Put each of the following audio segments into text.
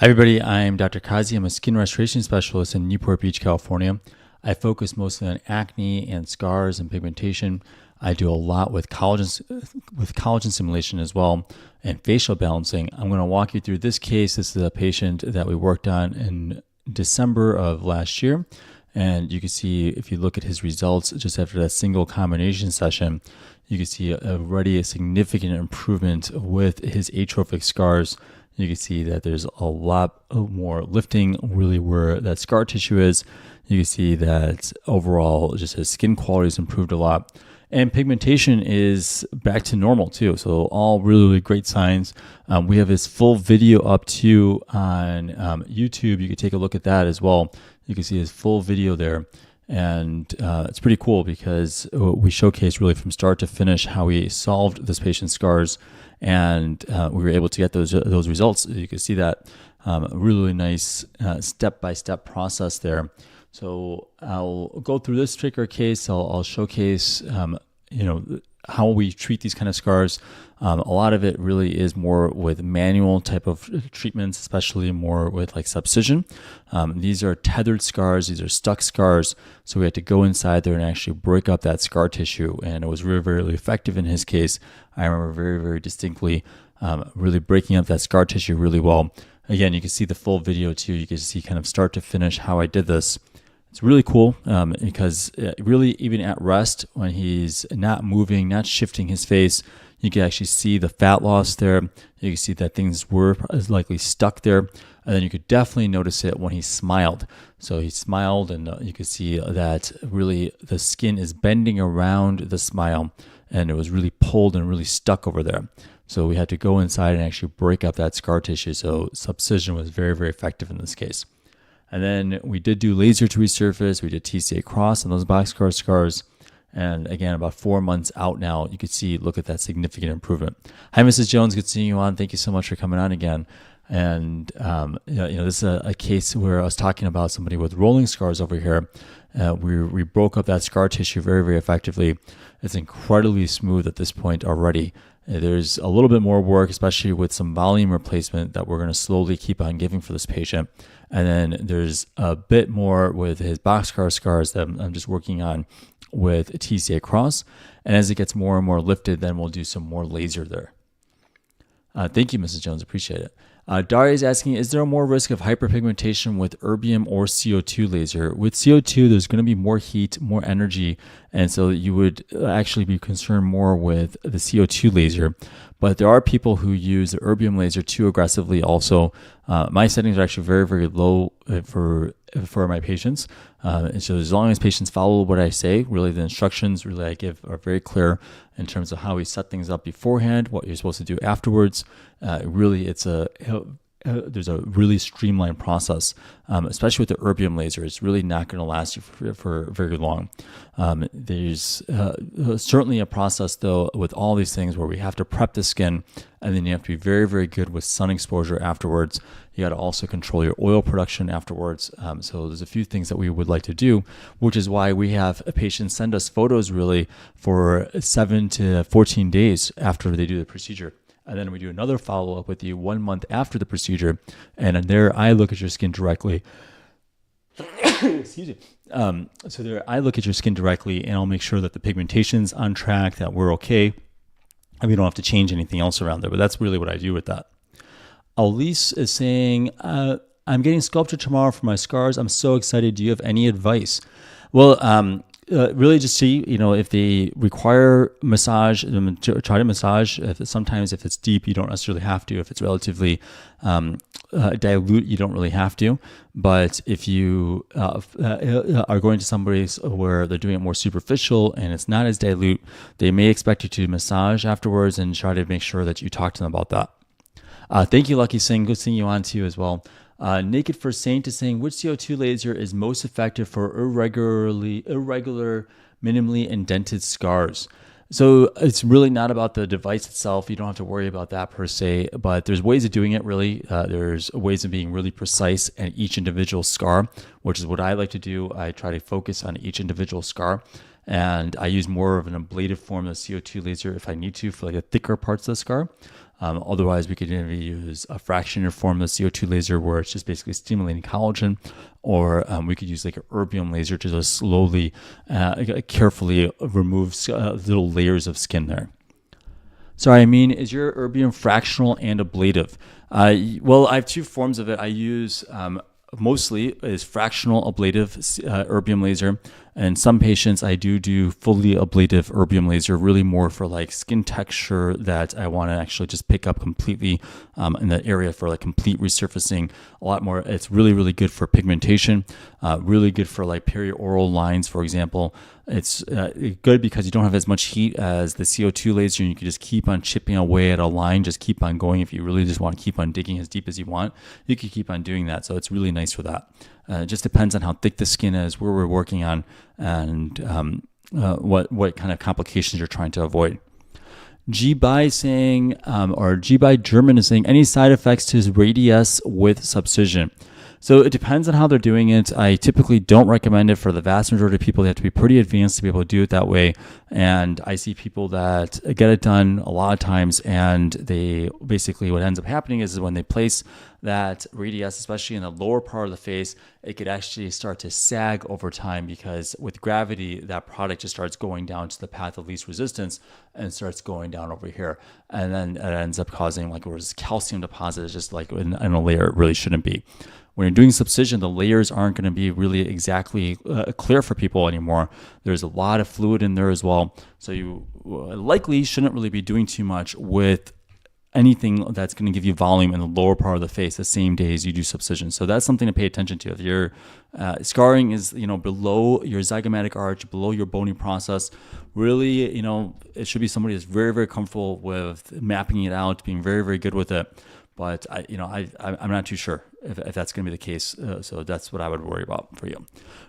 Hi everybody, I'm Dr. Qazi. I'm a skin restoration specialist in Newport Beach, California. I focus mostly on acne and scars and pigmentation. I do a lot with collagen stimulation as well and facial balancing. I'm going to walk you through this case. This is a patient that we worked on in December of last year. And you can see, if you look at his results just after that single combination session, you can see already a significant improvement with his atrophic scars. You can see that there's a lot more lifting really where that scar tissue is. You can see that overall just his skin quality has improved a lot. And pigmentation is back to normal too. So all really, really great signs. We have his full video up too on YouTube. You can take a look at that as well. You can see his full video there. And it's pretty cool because we showcase really from start to finish how we solved this patient's scars, and we were able to get those results. You can see that really nice step-by-step process there. So I'll go through this particular case. I'll showcase how we treat these kind of scars. A lot of it really is more with manual type of treatments, especially more with like subcision. These are tethered scars. These are stuck scars. So we had to go inside there and actually break up that scar tissue. And it was really, really effective in his case. I remember very, very distinctly really breaking up that scar tissue really well. Again, you can see the full video too. You can see kind of start to finish how I did this. It's really cool because really even at rest, when he's not moving, not shifting his face, you can actually see the fat loss there. You can see that things were likely stuck there. And then you could definitely notice it when he smiled. So he smiled and you could see that really the skin is bending around the smile, and it was really pulled and really stuck over there. So we had to go inside and actually break up that scar tissue. So subcision was very, very effective in this case. And then we did do laser to resurface. We did TCA Cross on those boxcar scars. And again, about 4 months out now, you can see, look at that significant improvement. Hi, Mrs. Jones. Good seeing you on. Thank you so much for coming on again. And, this is a case where I was talking about somebody with rolling scars over here. We broke up that scar tissue very, very effectively. It's incredibly smooth at this point already. There's a little bit more work, especially with some volume replacement that we're going to slowly keep on giving for this patient. And then there's a bit more with his boxcar scars that I'm just working on with TCA Cross. And as it gets more and more lifted, then we'll do some more laser there. Thank you, Mrs. Jones. Appreciate it. Daria is asking, is there more risk of hyperpigmentation with erbium or CO2 laser? With CO2, there's going to be more heat, more energy, and so you would actually be concerned more with the CO2 laser. But there are people who use the erbium laser too aggressively also. My settings are actually very, very low for my patients. And so as long as patients follow what I say, really the instructions really I give are very clear in terms of how we set things up beforehand, what you're supposed to do afterwards. Really, there's a really streamlined process, especially with the erbium laser. It's really not going to last you for very long. There's certainly a process, though, with all these things where we have to prep the skin, and then you have to be very, very good with sun exposure afterwards. You got to also control your oil production afterwards. So there's a few things that we would like to do, which is why we have a patient send us photos really for 7 to 14 days after they do the procedure. And then we do another follow-up with you 1 month after the procedure. And there I look at your skin directly. Excuse me. So there I look at your skin directly, and I'll make sure that the pigmentation's on track, that we're okay, and we don't have to change anything else around there. But that's really what I do with that. Elise is saying, I'm getting Sculptra tomorrow for my scars. I'm so excited. Do you have any advice? Well, really just see, if they require massage, try to massage. Sometimes if it's deep, you don't necessarily have to. If it's relatively dilute, you don't really have to. But if you are going to somebody where they're doing it more superficial and it's not as dilute, they may expect you to massage afterwards and try to make sure that you talk to them about that. Thank you, Lucky Singh. Good seeing you on too as well. Naked for Saint is saying, which CO2 laser is most effective for irregular, minimally indented scars? So it's really not about the device itself. You don't have to worry about that per se, but there's ways of doing it really. There's ways of being really precise at each individual scar, which is what I like to do. I try to focus on each individual scar. And I use more of an ablative form of CO2 laser if I need to for like the thicker parts of the scar. Otherwise, we could either use a fractional form of the CO2 laser where it's just basically stimulating collagen, or we could use like an erbium laser to just slowly, carefully remove little layers of skin there. Sorry, I mean, is your erbium fractional and ablative? Well, I have two forms of it. I use mostly is fractional ablative erbium laser. And some patients I do fully ablative erbium laser, really more for like skin texture that I want to actually just pick up completely in that area for like complete resurfacing. A lot more. It's really, really good for pigmentation, really good for like perioral lines, for example. It's good because you don't have as much heat as the CO2 laser, and you can just keep on chipping away at a line, just keep on going. If you really just want to keep on digging as deep as you want, you can keep on doing that. So it's really nice for that. It just depends on how thick the skin is, where we're working on, and what kind of complications you're trying to avoid. G-By saying, or G-By German is saying, any side effects to his Radiesse with Subcision? So it depends on how they're doing it. I typically don't recommend it for the vast majority of people. They have to be pretty advanced to be able to do it that way. And I see people that get it done a lot of times, and they basically, what ends up happening is when they place that Radiesse, especially in the lower part of the face, it could actually start to sag over time, because with gravity, that product just starts going down to the path of least resistance and starts going down over here. And then it ends up causing like where calcium deposits just like in a layer it really shouldn't be. When you're doing subcision, the layers aren't going to be really exactly clear for people anymore. There's a lot of fluid in there as well. So you likely shouldn't really be doing too much with anything that's going to give you volume in the lower part of the face the same day as you do subcision. So that's something to pay attention to. If your scarring is, below your zygomatic arch, below your bony process, really, it should be somebody that's very, very comfortable with mapping it out, being very, very good with it. But I'm not too sure if that's going to be the case. So that's what I would worry about for you.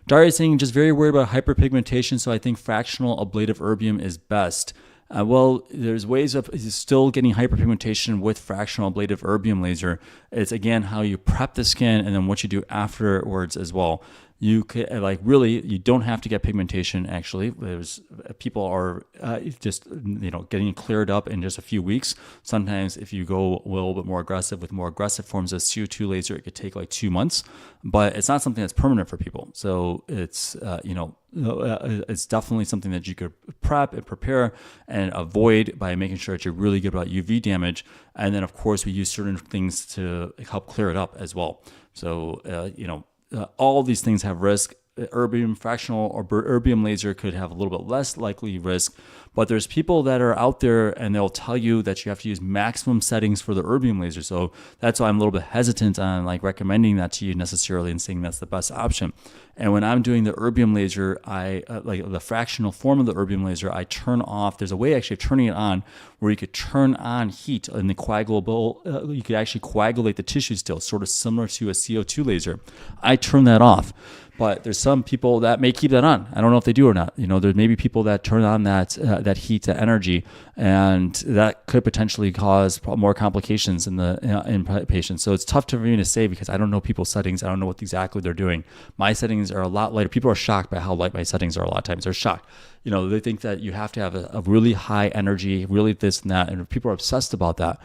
Daria is saying, just very worried about hyperpigmentation, so I think fractional ablative erbium is best. Well, there's ways of still getting hyperpigmentation with fractional ablative erbium laser. It's again how you prep the skin and then what you do afterwards as well. You could you don't have to get pigmentation. Actually, there's people are just getting it cleared up in just a few weeks. Sometimes if you go a little bit more aggressive with more aggressive forms of CO2 laser, it could take like 2 months. But it's not something that's permanent for people. So it's it's definitely something that you could prep and prepare and avoid by making sure that you're really good about UV damage. And then of course we use certain things to help clear it up as well. So all these things have risk. Erbium fractional or erbium laser could have a little bit less likely risk, but there's people that are out there and they'll tell you that you have to use maximum settings for the erbium laser. So that's why I'm a little bit hesitant on recommending that to you necessarily and saying that's the best option. And when I'm doing the erbium laser, I the fractional form of the erbium laser, I turn off. There's a way actually of turning it on where you could turn on heat in the coagulable. You could actually coagulate the tissue still, sort of similar to a CO2 laser. I turn that off. But there's some people that may keep that on. I don't know if they do or not. There may be people that turn on that heat, that energy, and that could potentially cause more complications in patients. So it's tough for me to say because I don't know people's settings. I don't know what exactly they're doing. My settings are a lot lighter. People are shocked by how light my settings are. A lot of times they're shocked. They think that you have to have a really high energy, really this and that, and people are obsessed about that.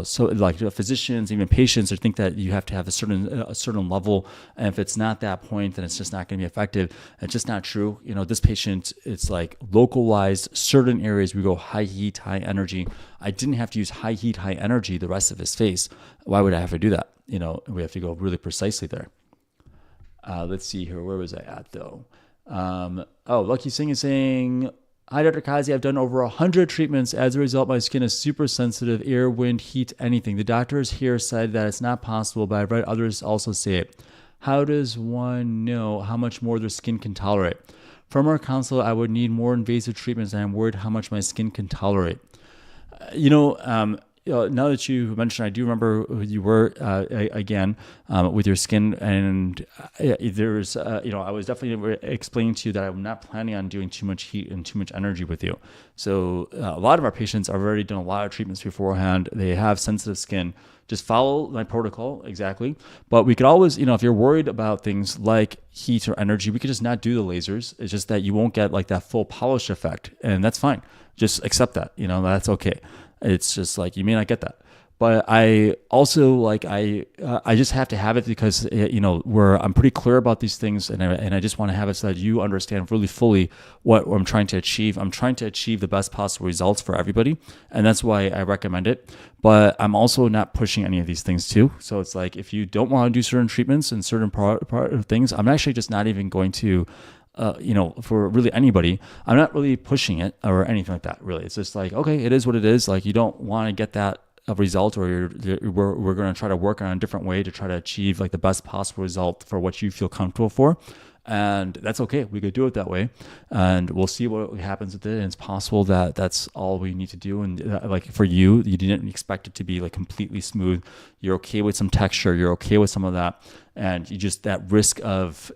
So like physicians, even patients, they think that you have to have a certain level, and if it's not that point, then it's just not going to be effective. It's just not true. This patient, it's like localized certain areas. We go high heat, high energy. I didn't have to use high heat, high energy the rest of his face. Why would I have to do that? We have to go really precisely there. Let's see here. Where was I at though? Lucky Singh is saying, hi, Dr. Qazi. I've done over 100 treatments. As a result, my skin is super sensitive, air, wind, heat, anything. The doctors here said that it's not possible, but I've read others also say it. How does one know how much more their skin can tolerate? From our counselor, I would need more invasive treatments, and I'm worried how much my skin can tolerate. Now that you mentioned, I do remember who you were again with your skin, and there's I was definitely explaining to you that I'm not planning on doing too much heat and too much energy with you. So a lot of our patients have already done a lot of treatments beforehand. They have sensitive skin. Just follow my protocol exactly. But we could always, if you're worried about things like heat or energy, we could just not do the lasers. It's just that you won't get like that full polish effect, and that's fine. Just accept that. That's okay. It's just like, you may not get that. But I also like, I just have to have it because, where I'm pretty clear about these things, and I just want to have it so that you understand really fully what I'm trying to achieve. I'm trying to achieve the best possible results for everybody, and that's why I recommend it. But I'm also not pushing any of these things too. So it's like, if you don't want to do certain treatments and certain things, I'm actually just not even going to for really anybody, I'm not really pushing it or anything like that. Really, it's just like, okay, it is what it is. Like, you don't want to get that result, or we're going to try to work on a different way to try to achieve like the best possible result for what you feel comfortable for. And that's okay. We could do it that way, and we'll see what happens with it. And it's possible that that's all we need to do. And like for you, you didn't expect it to be like completely smooth. You're okay with some texture. You're okay with some of that. And you just, that risk of,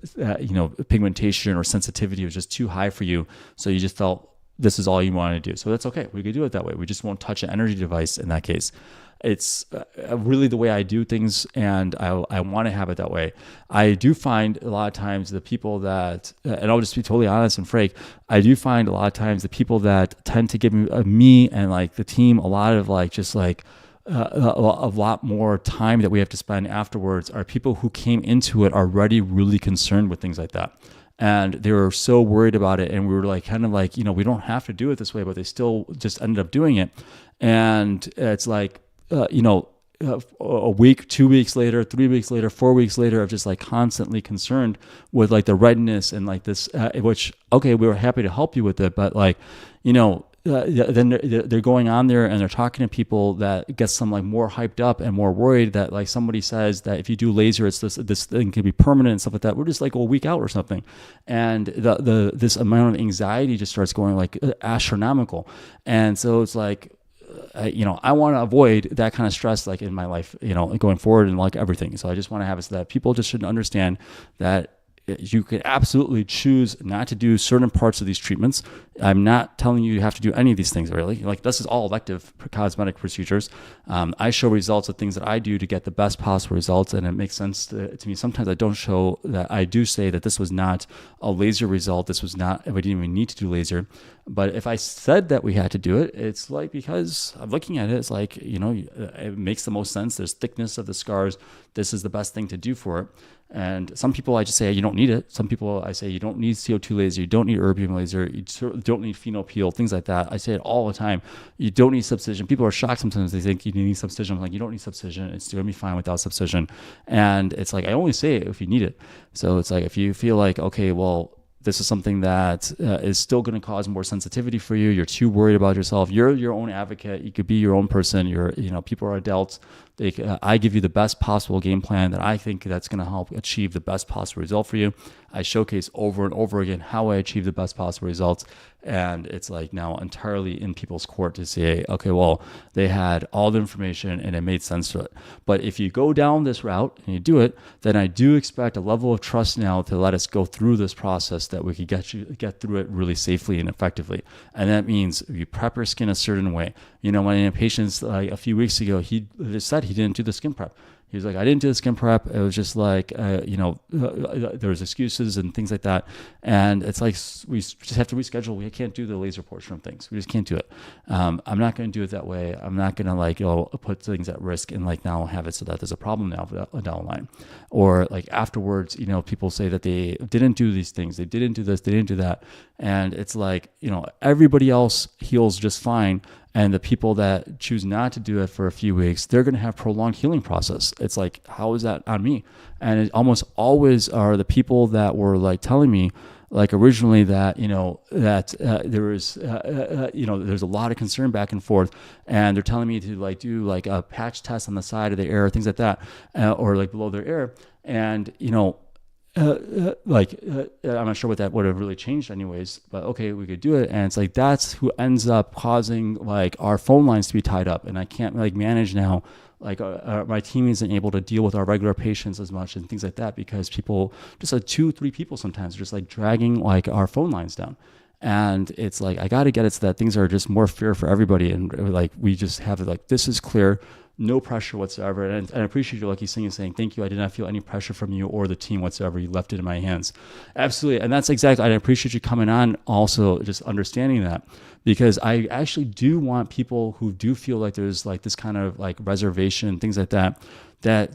pigmentation or sensitivity was just too high for you. So you just felt this is all you want to do. So that's okay. We could do it that way. We just won't touch an energy device in that case. It's really the way I do things, and I want to have it that way. I do find a lot of times the people that, and I'll just be totally honest and frank, I do find a lot of times the people that tend to give me and like the team a lot of like, just like, a lot more time that we have to spend afterwards are people who came into it already really concerned with things like that. And they were so worried about it. And we were like, kind of like, we don't have to do it this way, but they still just ended up doing it. And it's like, a week, 2 weeks later, 3 weeks later, 4 weeks later, of just like constantly concerned with like the redness and like this, which, okay, we were happy to help you with it. But like, then they're going on there and they're talking to people that gets them like more hyped up and more worried that like somebody says that if you do laser, it's this thing can be permanent and stuff like that. We're just like a week out or something. And this amount of anxiety just starts going like astronomical. And so it's like, I want to avoid that kind of stress, like in my life, going forward and like everything. So I just want to have it so that people just should understand that you can absolutely choose not to do certain parts of these treatments. I'm not telling you have to do any of these things, really. Like, this is all elective cosmetic procedures. I show results of things that I do to get the best possible results, and it makes sense to me. Sometimes I don't show that. I do say that this was not a laser result. This was not, we didn't even need to do laser. But if I said that we had to do it, it's like, because I'm looking at it, it's like, it makes the most sense. There's thickness of the scars. This is the best thing to do for it. And some people, I just say, you don't need it. Some people, I say, you don't need CO2 laser. You don't need erbium laser. You don't need phenol peel, things like that. I say it all the time. You don't need subcision. People are shocked sometimes. They think you need subcision. I'm like, you don't need subcision. It's going to be fine without subcision. And it's like, I only say it if you need it. So it's like, if you feel like, okay, well, this is something that is still going to cause more sensitivity for you. You're too worried about yourself. You're your own advocate. You could be your own person. People are adults. I give you the best possible game plan that I think that's going to help achieve the best possible result for you. I showcase over and over again how I achieve the best possible results. And it's like now entirely in people's court to say, okay, well, they had all the information and it made sense to it. But if you go down this route and you do it, then I do expect a level of trust now to let us go through this process, that we could get through it really safely and effectively. And that means you prep your skin a certain way. When I had patients like a few weeks ago, he just said he didn't do the skin prep. He was like, I didn't do the skin prep. It was just like, there was excuses and things like that. And it's like, we just have to reschedule. We can't do the laser portion of things. We just can't do it. I'm not going to do it that way. I'm not going to put things at risk and like now have it so that there's a problem now down the line. Or like afterwards, people say that they didn't do these things. They didn't do this. They didn't do that. And it's like, everybody else heals just fine. And the people that choose not to do it for a few weeks, they're going to have prolonged healing process. It's like, how is that on me? And it almost always are the people that were like telling me, like originally that, there was, there's a lot of concern back and forth, and they're telling me to like do like a patch test on the side of the ear, things like that, or like below their ear. And, I'm not sure what that would have really changed anyways, but okay, we could do it. And it's like, that's who ends up causing like our phone lines to be tied up. And I can't like manage now, like my team isn't able to deal with our regular patients as much and things like that, because people, just like 2-3 people sometimes are just like dragging like our phone lines down. And it's like, I got to get it so that things are just more fair for everybody. And like, we just have it like, this is clear. no pressure whatsoever. And I appreciate your lucky saying thank you. I did not feel any pressure from you or the team whatsoever. You left it in my hands. Absolutely. And that's exactly, I appreciate you coming on, also just understanding that, because I actually do want people who do feel like there's like this kind of like reservation, things like that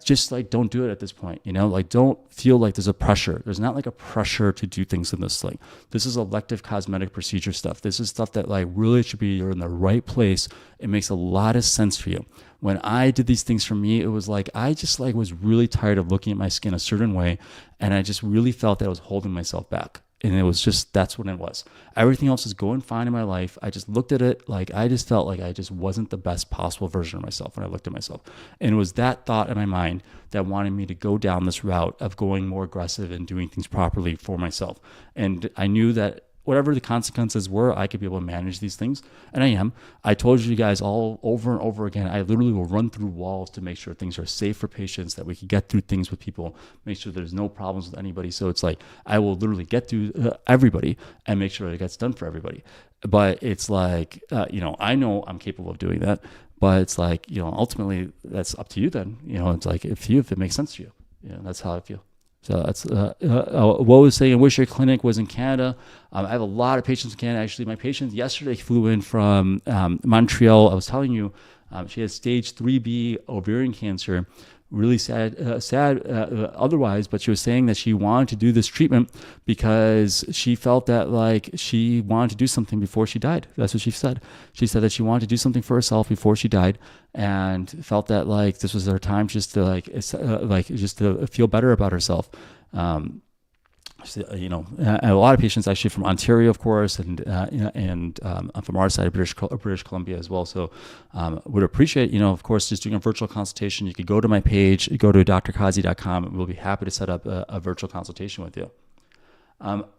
just like don't do it at this point, like don't feel like there's a pressure. There's not like a pressure to do things in this. Like, this is elective cosmetic procedure stuff. This is stuff that like really should be, you're in the right place. It makes a lot of sense for you. When I did these things for me, it was like, I just like was really tired of looking at my skin a certain way. And I just really felt that I was holding myself back. And it was just, that's what it was. Everything else is going fine in my life. I just looked at it like I just felt like I just wasn't the best possible version of myself when I looked at myself. And it was that thought in my mind that wanted me to go down this route of going more aggressive and doing things properly for myself. And I knew that whatever the consequences were, I could be able to manage these things. And I am. I told you guys all over and over again, I literally will run through walls to make sure things are safe for patients, that we can get through things with people, make sure there's no problems with anybody. So it's like, I will literally get through everybody and make sure it gets done for everybody. But it's like, I know I'm capable of doing that, but it's like, ultimately that's up to you then. It's like, if it makes sense to you, that's how I feel. So that's what was saying. I wish your clinic was in Canada. I have a lot of patients in Canada. Actually, my patient yesterday flew in from Montreal. I was telling you, she has stage 3B ovarian cancer. Really sad otherwise, but she was saying that she wanted to do this treatment because she felt that like she wanted to do something before she died. That's what she said. She said that she wanted to do something for herself before she died, and felt that like this was her time just to just to feel better about herself. A lot of patients actually from Ontario, of course, and from our side of British Columbia as well. So would appreciate, of course, just doing a virtual consultation. You could go to my page, go to drqazi.com, and we'll be happy to set up a virtual consultation with you.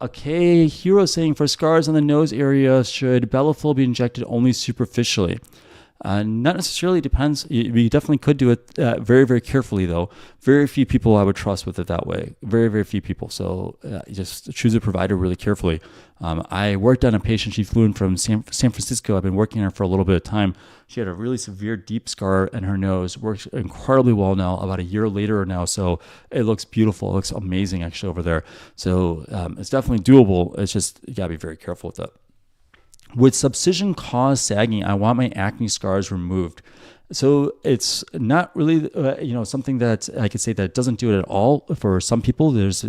Okay, Hero saying, for scars on the nose area, should Bellafill be injected only superficially? Not necessarily, depends. You definitely could do it very, very carefully, though. Very few people I would trust with it that way. Very, very few people. So just choose a provider really carefully. I worked on a patient. She flew in from San Francisco. I've been working on her for a little bit of time. She had a really severe deep scar in her nose. Works incredibly well now, about a year later now. So it looks beautiful. It looks amazing, actually, over there. So it's definitely doable. It's just, you got to be very careful with it. Would subcision cause sagging? I want my acne scars removed. So it's not really, something that I could say that doesn't do it at all. For some people, there's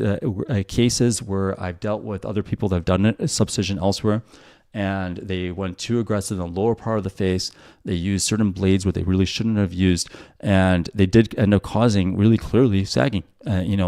cases where I've dealt with other people that have done it, subcision elsewhere, and they went too aggressive in the lower part of the face. They used certain blades where they really shouldn't have used, and they did end up causing really clearly sagging. It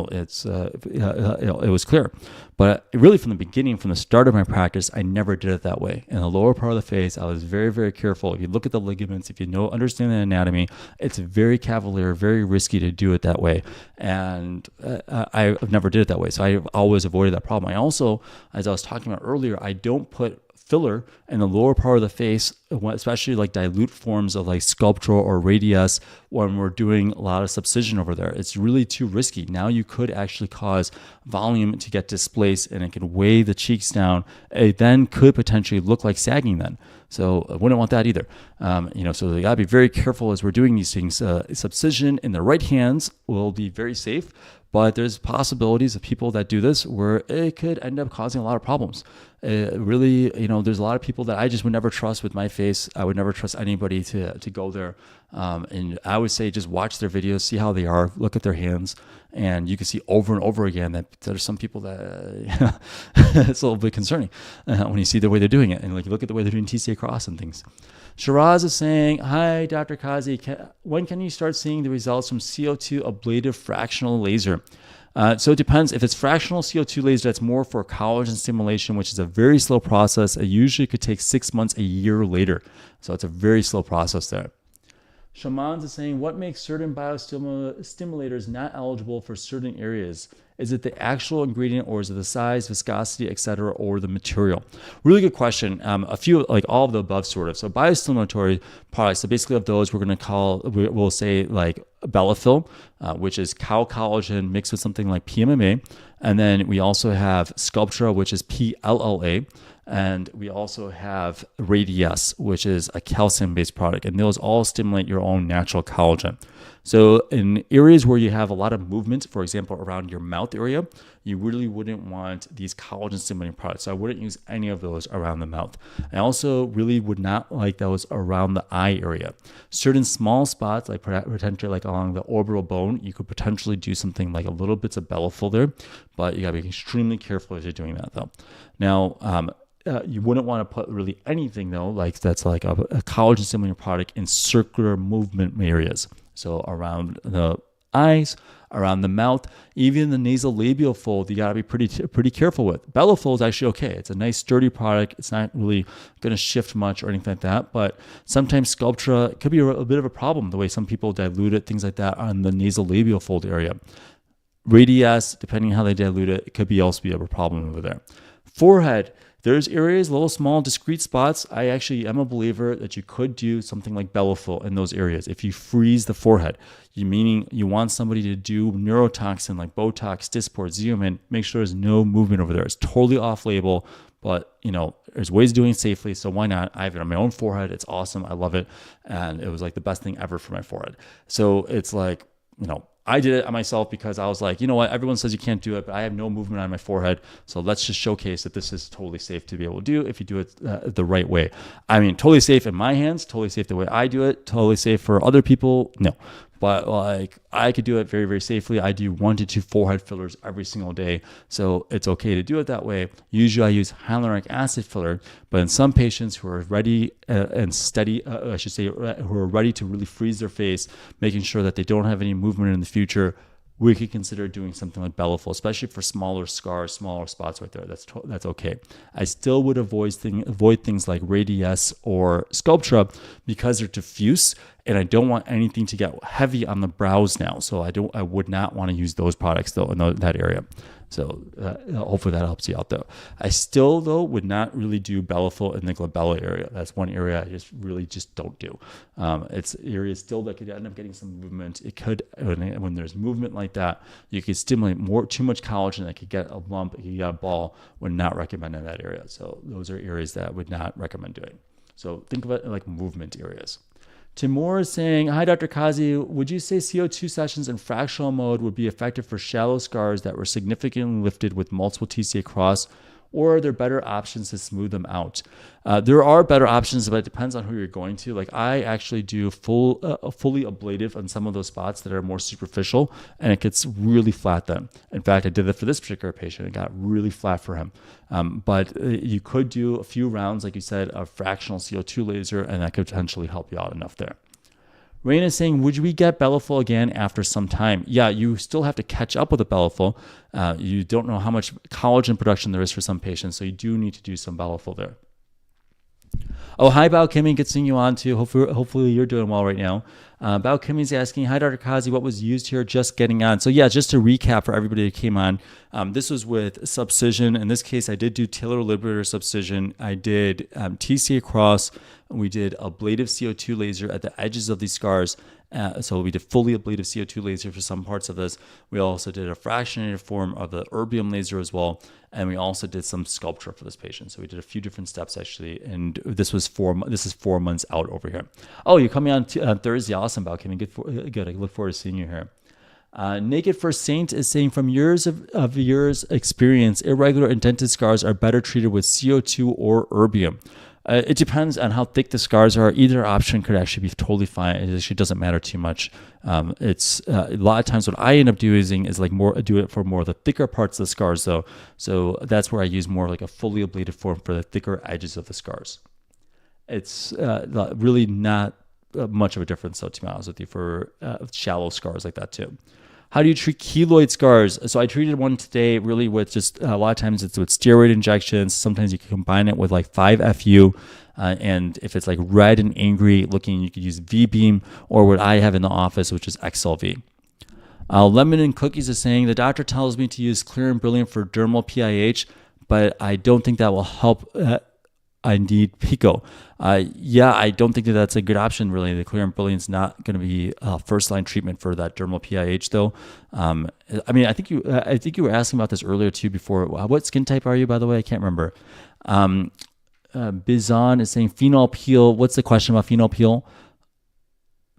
was clear. But really from the beginning, from the start of my practice, I never did it that way. In the lower part of the face, I was very, very careful. If you look at the ligaments, if you understand the anatomy, it's very cavalier, very risky to do it that way. And I never did it that way. So I always avoided that problem. I also, as I was talking about earlier, I don't put filler in the lower part of the face, especially like dilute forms of like Sculptra or Radiesse, when we're doing a lot of subcision over there. It's really too risky. Now you could actually cause volume to get displaced, and it can weigh the cheeks down. It then could potentially look like sagging then. So I wouldn't want that either. So you gotta be very careful as we're doing these things. Subcision in the right hands will be very safe, but there's possibilities of people that do this where it could end up causing a lot of problems. Really, there's a lot of people that I just would never trust with my face. I would never trust anybody to go there. And I would say just watch their videos, see how they are, look at their hands, and you can see over and over again that there's some people that it's a little bit concerning when you see the way they're doing it. And like, look at the way they're doing TCA Cross and things. Shiraz is saying, hi, Dr. Qazi. When can you start seeing the results from CO2 ablative fractional laser? So it depends. If it's fractional CO2 laser, that's more for collagen stimulation, which is a very slow process. It usually could take 6 months, a year later. So it's a very slow process there. Shamans is saying, what makes certain biostimulators not eligible for certain areas? Is it the actual ingredient, or is it the size, viscosity, etc., or the material? Really good question. A few, like all of the above, sort of. So biostimulatory products, so basically of those, we'll say like Bellafill, which is cow collagen mixed with something like PMMA. And then we also have Sculptra, which is PLLA. And we also have Radiesse, which is a calcium-based product, and those all stimulate your own natural collagen. So in areas where you have a lot of movement, for example, around your mouth area, you really wouldn't want these collagen stimulating products. So I wouldn't use any of those around the mouth. I also really would not like those around the eye area. Certain small spots, like potentially like along the orbital bone, you could potentially do something like a little bits of Bellafill there, but you gotta be extremely careful as you're doing that though. Now, you wouldn't want to put really anything though, like that's like a collagen stimulating product in circular movement areas. So around the eyes, around the mouth, even the nasal labial fold, you gotta be pretty careful with. Bellafill is actually okay. It's a nice sturdy product. It's not really gonna shift much or anything like that. But sometimes Sculptra could be a bit of a problem, the way some people dilute it, things like that on the nasal labial fold area. Radiesse, depending on how they dilute it, it could also be a problem over there. Forehead. There's areas, little small discrete spots. I actually am a believer that you could do something like Bellafill in those areas. If you freeze the forehead, meaning you want somebody to do neurotoxin like Botox, Dysport, Xeomin, make sure there's no movement over there. It's totally off label, but there's ways of doing it safely. So why not? I have it on my own forehead. It's awesome. I love it. And it was like the best thing ever for my forehead. So it's like, I did it on myself because I was like, you know what, everyone says you can't do it, but I have no movement on my forehead. So let's just showcase that this is totally safe to be able to do if you do it the right way. I mean, totally safe in my hands, totally safe the way I do it, totally safe for other people. No, but like I could do it very, very safely. I do 1 to 2 forehead fillers every single day. So it's okay to do it that way. Usually I use hyaluronic acid filler, but in some patients who are ready and steady, I should say, who are ready to really freeze their face, making sure that they don't have any movement in the future, we could consider doing something like Bellafill, especially for smaller scars, smaller spots right there. That's okay. I still would avoid things like Radiesse or Sculptra because they're diffuse, and I don't want anything to get heavy on the brows now. So I would not want to use those products though in that area. So hopefully that helps you out though. I still though would not really do Bellafill in the glabella area. That's one area I just don't do. It's areas still that could end up getting some movement. It could, when there's movement like that, you could stimulate too much collagen. That could get a lump, it could get a ball. Would not recommend in that area. So those are areas that I would not recommend doing. So think of it like movement areas. Timur is saying, hi, Dr. Qazi, would you say CO2 sessions in fractional mode would be effective for shallow scars that were significantly lifted with multiple TCA Cross, or are there better options to smooth them out? There are better options, but it depends on who you're going to. Like I actually do fully ablative on some of those spots that are more superficial, and it gets really flat then. In fact, I did that for this particular patient. It got really flat for him. But you could do a few rounds, like you said, of fractional CO2 laser, and that could potentially help you out enough there. Rain is saying, would we get Bellafill again after some time? Yeah, you still have to catch up with the Bellafill. You don't know how much collagen production there is for some patients, so you do need to do some Bellafill there. Oh, hi, Bao Kimmy. Good seeing you on too. Hopefully you're doing well right now. Bao Kimmy's asking, hi, Dr. Qazi, what was used here? Just getting on. So yeah, just to recap for everybody that came on, this was with Subcision. In this case, I did do talar liberator Subcision. I did TCA Cross. We did ablative CO2 laser at the edges of these scars. So we did fully ablative CO2 laser for some parts of this. We also did a fractionated form of the Erbium laser as well. And we also did some Sculptra for this patient. So we did a few different steps actually. And this is 4 months out over here. Oh, you're coming on Thursday. Awesome, Balcony. Good. I look forward to seeing you here. Naked First Saint is saying, from years of experience, irregular indented scars are better treated with CO2 or Erbium. It depends on how thick the scars are. Either option could actually be totally fine. It actually doesn't matter too much. It's a lot of times what I end up doing is like do it for more of the thicker parts of the scars though. So that's where I use more like a fully ablated form for the thicker edges of the scars. It's really not much of a difference though, to be honest with you, for shallow scars like that too. How do you treat keloid scars? So I treated one today really with just a lot of times it's with steroid injections. Sometimes you can combine it with like 5-FU. And if it's like red and angry looking, you could use V-beam or what I have in the office, which is XLV. Lemon and Cookies is saying, the doctor tells me to use Clear and Brilliant for dermal PIH, but I don't think that will help. I need Pico. Yeah, I don't think that's a good option, really. The Clear and Brilliant's not going to be first-line treatment for that dermal PIH, though. I mean, I think you were asking about this earlier, too, before. What skin type are you, by the way? I can't remember. Bizon is saying phenol peel. What's the question about phenol peel?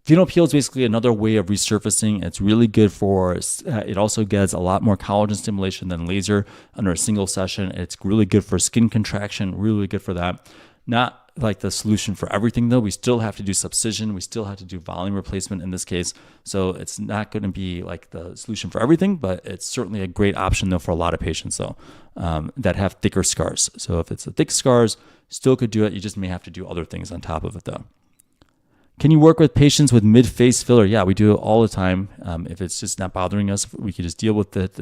Phenol peel is basically another way of resurfacing. It's really good for, it also gets a lot more collagen stimulation than laser under a single session. It's really good for skin contraction, really good for that. Not like the solution for everything though. We still have to do subcision. We still have to do volume replacement in this case. So it's not going to be like the solution for everything, but it's certainly a great option though for a lot of patients though that have thicker scars. So if it's a thick scars, still could do it. You just may have to do other things on top of it though. Can you work with patients with mid-face filler? Yeah, we do it all the time. If it's just not bothering us, we can just deal with it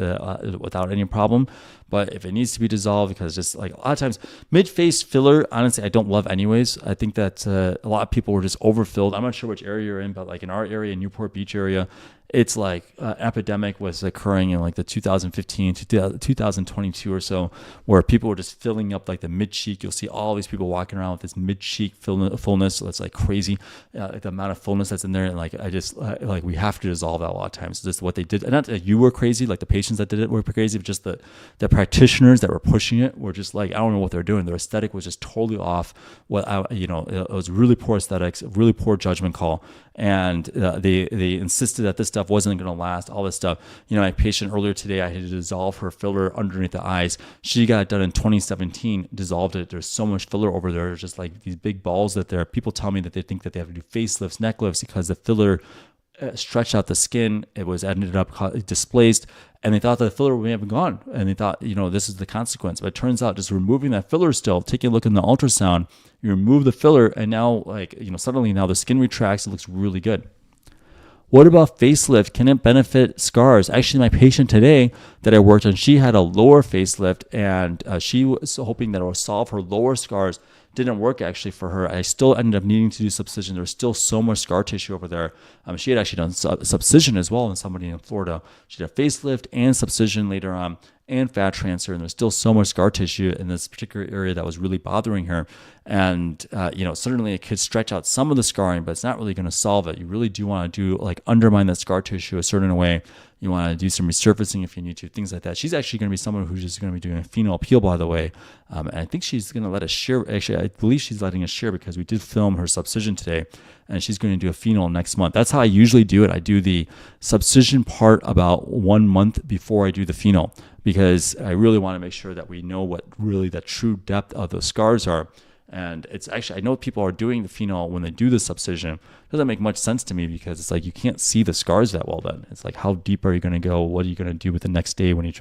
without any problem. But if it needs to be dissolved, because just like a lot of times, mid-face filler, honestly, I don't love anyways. I think that a lot of people were just overfilled. I'm not sure which area you're in, but like in our area, Newport Beach area, it's like epidemic was occurring in like the 2015 to 2022 or so, where people were just filling up like the mid cheek. You'll see all these people walking around with this mid cheek fullness. So it's like crazy, like the amount of fullness that's in there. And like I just like we have to dissolve that a lot of times. So just what they did, and not that you were crazy, like the patients that did it were crazy, but just the practitioners that were pushing it were just like, I don't know what they're doing. Their aesthetic was just totally off. It was really poor aesthetics, really poor judgment call. And they insisted that this stuff wasn't going to last, all this stuff. My patient earlier today, I had to dissolve her filler underneath the eyes. She got it done in 2017, dissolved it. There's so much filler over there. There's just like these big balls that there. People tell me that they think that they have to do facelifts, neck lifts, because the filler stretched out the skin. It was ended up displaced, and they thought the filler may have gone, and they thought, this is the consequence. But it turns out just removing that filler still, taking a look in the ultrasound, you remove the filler, and now suddenly now the skin retracts. It looks really good. What about facelift? Can it benefit scars? Actually, my patient today that I worked on, she had a lower facelift, and she was hoping that it would solve her lower scars. Didn't work actually for her. I still ended up needing to do subcision. There was still so much scar tissue over there. She had actually done subcision as well in somebody in Florida. She did a facelift and subcision later on, and fat transfer, and there's still so much scar tissue in this particular area that was really bothering her. And certainly it could stretch out some of the scarring, but it's not really going to solve it. You really do want to do undermine that scar tissue a certain way. You want to do some resurfacing if you need to, things like that. She's actually going to be someone who's just going to be doing a phenol peel, by the way. And I think she's going to let us share. Actually, I believe she's letting us share because we did film her subcision today, and she's going to do a phenol next month. That's how I usually do it. I do the subcision part about 1 month before I do the phenol, because I really want to make sure that we know what really the true depth of the scars are. And it's actually, I know people are doing the phenol when they do the subcision. It doesn't make much sense to me, because it's like you can't see the scars that well then. It's like, how deep are you going to go? What are you going to do with the next day when you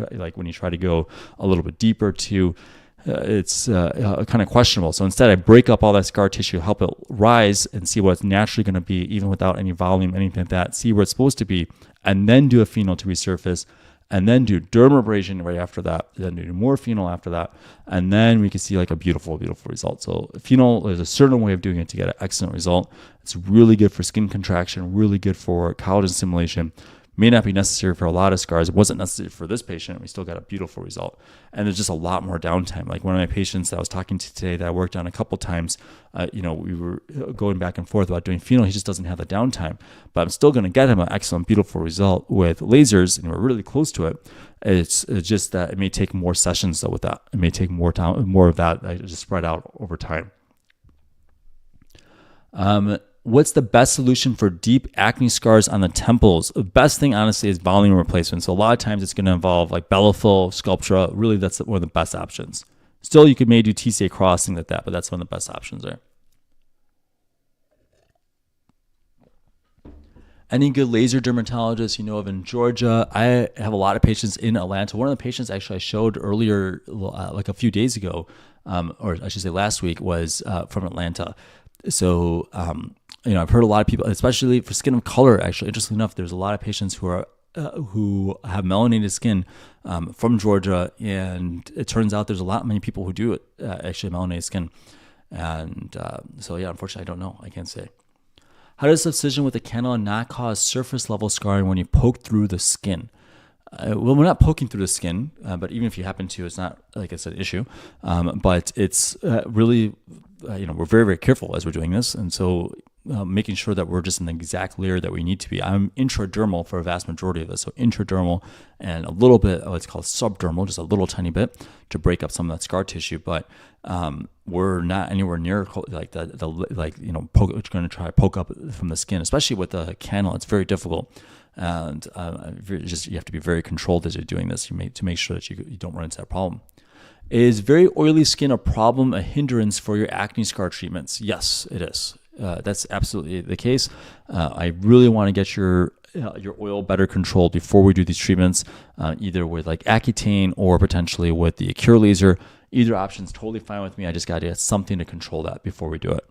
try to go a little bit deeper to it's kind of questionable. So instead I break up all that scar tissue, help it rise and see what it's naturally going to be, even without any volume, anything like that, see where it's supposed to be, and then do a phenol to resurface, and then do dermabrasion right after that, then do more phenol after that, and then we can see like a beautiful, beautiful result. So phenol, there's a certain way of doing it to get an excellent result. It's really good for skin contraction, really good for collagen stimulation. May not be necessary for a lot of scars. It wasn't necessary for this patient. We still got a beautiful result. And there's just a lot more downtime. Like one of my patients that I was talking to today that I worked on a couple times, we were going back and forth about doing phenol. He just doesn't have the downtime. But I'm still going to get him an excellent, beautiful result with lasers, and we're really close to it. It's just that it may take more sessions though with that. It may take more time, more of that just spread out over time. What's the best solution for deep acne scars on the temples? The best thing, honestly, is volume replacement. So a lot of times it's going to involve like Bellafill, Sculptra. Really, that's one of the best options. Still, you could maybe do TCA Cross, things like that, but that's one of the best options there. Any good laser dermatologists you know of in Georgia? I have a lot of patients in Atlanta. One of the patients actually I showed earlier, like a few days ago, or I should say last week, was from Atlanta. So, I've heard a lot of people, especially for skin of color, actually, interestingly enough, there's a lot of patients who have melanated skin from Georgia, and it turns out there's many people who do it, actually melanated skin. And unfortunately, I don't know. I can't say. How does subcision with a cannula not cause surface level scarring when you poke through the skin? Well, we're not poking through the skin, but even if you happen to, it's not like it's an issue. But it's really, we're very, very careful as we're doing this. And so making sure that we're just in the exact layer that we need to be. I'm intradermal for a vast majority of this, so intradermal and a little bit of what's called subdermal, just a little tiny bit to break up some of that scar tissue. But we're not anywhere near like going to try to poke up from the skin, especially with the cannula. It's very difficult, and you have to be very controlled as you're doing this. To make sure that you don't run into that problem. Is very oily skin a problem, a hindrance for your acne scar treatments? Yes, it is. That's absolutely the case. I really want to get your oil better controlled before we do these treatments, either with like Accutane or potentially with the Cure laser. Either option is totally fine with me. I just got to get something to control that before we do it.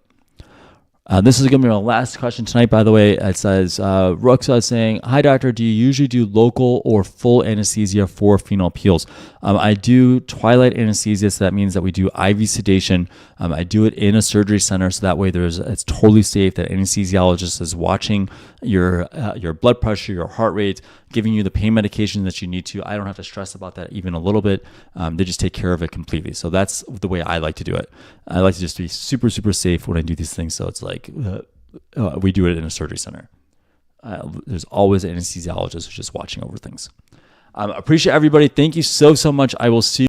This is going to be my last question tonight, by the way. It says, Ruxa is saying, hi, doctor, do you usually do local or full anesthesia for phenol peels? I do twilight anesthesia, so that means that we do IV sedation. I do it in a surgery center, so that way it's totally safe. That anesthesiologist is watching your blood pressure, your heart rate, giving you the pain medication that you need to. I don't have to stress about that even a little bit. They just take care of it completely. So that's the way I like to do it. I like to just be super, super safe when I do these things. So it's like we do it in a surgery center. There's always an anesthesiologist who's just watching over things. Appreciate everybody. Thank you so much. I will see you.